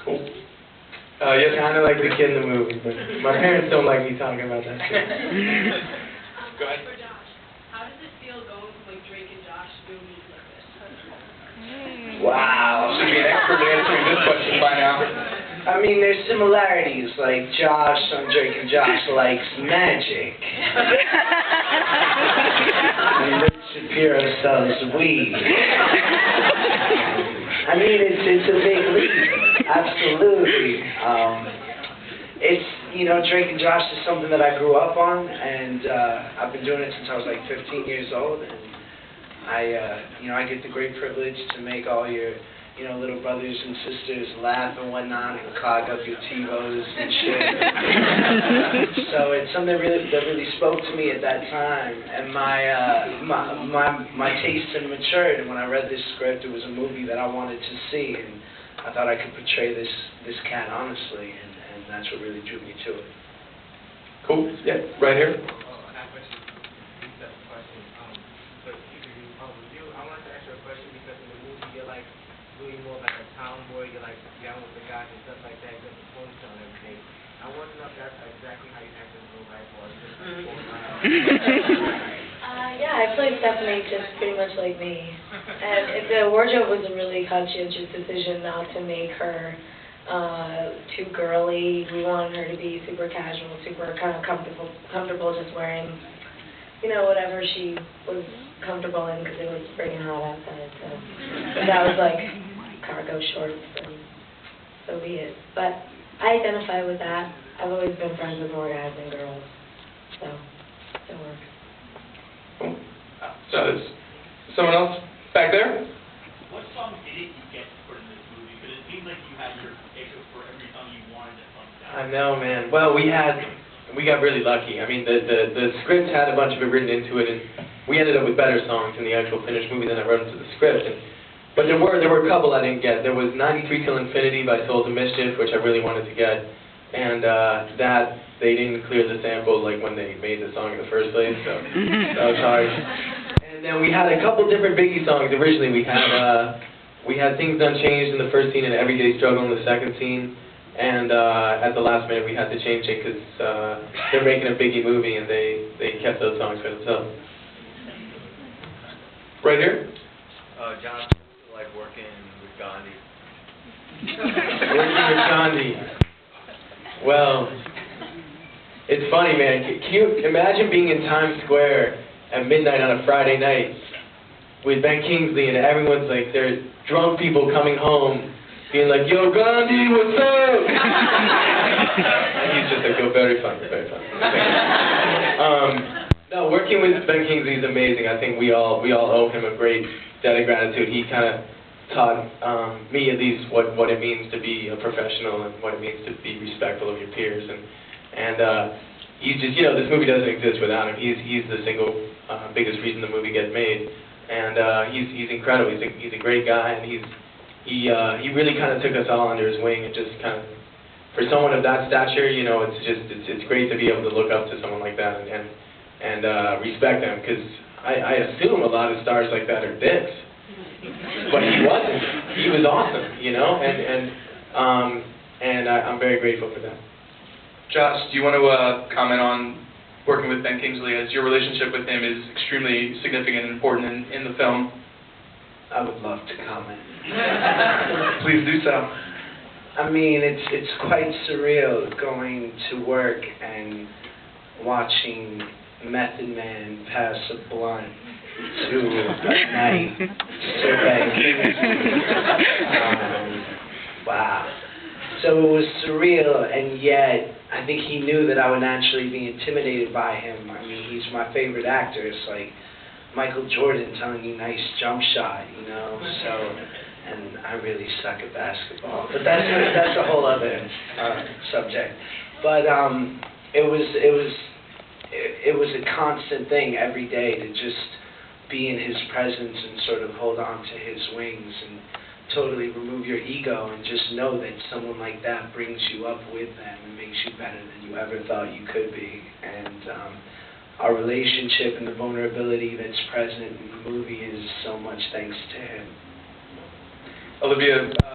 Cool. Yes, kind of like the kid in the movie, but my parents don't like me talking about that shit. Go ahead. For Josh, how does it feel going from like Drake and Josh movies like this? Wow. Should be an expert at answering this question by now. I mean, there's similarities, like Josh on Drake and Josh likes magic. And Rich Shapiro sells weed. I mean, it's a big leap, absolutely. It's, you know, Drake and Josh is something that I grew up on, and I've been doing it since I was like 15 years old, and I get the great privilege to make all your, little brothers and sisters laugh and whatnot, and clog up your TiVos and shit. So it's something that really spoke to me at that time, and my taste had matured. And when I read this script, it was a movie that I wanted to see, and I thought I could portray this cat honestly, and that's what really drew me to it. Cool. Yeah, right here. I wanted to ask you a question because in the movie you're like really more like a tomboy, you're like down with the guys and stuff like that, just a ponytail and everything. I want to know if that's exactly how you act in real life or just Yeah, I played Stephanie just pretty much like me. And the wardrobe was a really conscientious decision not to make her too girly. We wanted her to be super casual, super kind of comfortable just wearing, whatever she was comfortable in because it was freaking hot outside. So that was like cargo shorts and so be it. But I identify with that. I've always been friends with more guys than girls. So it works. Cool. So there's someone else back there? What song did you get for this movie? Because it seems like you had your pick for every song you wanted to come down. I know, man. Well, we got really lucky. I mean, the script had a bunch of it written into it, and we ended up with better songs in the actual finished movie than I wrote into the script. But there were a couple I didn't get. There was 93 Till Infinity by Souls of Mischief, which I really wanted to get, and that they didn't clear the sample like when they made the song in the first place, so that was hard. And then we had a couple different Biggie songs. Originally, we had Things Done Changed in the first scene and Everyday Struggle in the second scene. And at the last minute, we had to change it because they're making a Biggie movie, and they kept those songs for themselves. Right here? John, like working with Gandhi. Working with Gandhi. Well, it's funny, man. Can you imagine being in Times Square at midnight on a Friday night with Ben Kingsley, and everyone's like, there's drunk people coming home, being like, yo, Gandhi, what's up? And he's just like, yo, very fun, very fun. No, working with Ben Kingsley is amazing. I think we all owe him a great debt of gratitude. He kind of taught me, at least, what it means to be a professional and what it means to be respectful of your peers. And he's just, this movie doesn't exist without him. He's the single biggest reason the movie gets made. And he's incredible. He's a great guy, and he really kind of took us all under his wing, and just kind of, for someone of that stature, it's great to be able to look up to someone like that and respect them, because I assume a lot of stars like that are dicks, but he wasn't. He was awesome, and I'm very grateful for that. Josh, do you want to comment on working with Ben Kingsley, as your relationship with him is extremely significant and important in the film? I would love to comment. Please do so. I mean, it's quite surreal going to work and watching Method Man pass a blunt to a night to Ben Kingsley. Wow. So it was surreal, and yet I think he knew that I would naturally be intimidated by him. I mean, he's my favorite actor. It's like Michael Jordan telling you nice jump shot, So, and I really suck at basketball, but that's a whole other subject. But it was a constant thing every day to just be in his presence and sort of hold on to his wings and totally remove your ego and just know that someone like that brings you up with them and makes you better than you ever thought you could be. And our relationship and the vulnerability that's present in the movie is so much thanks to him. Olivia,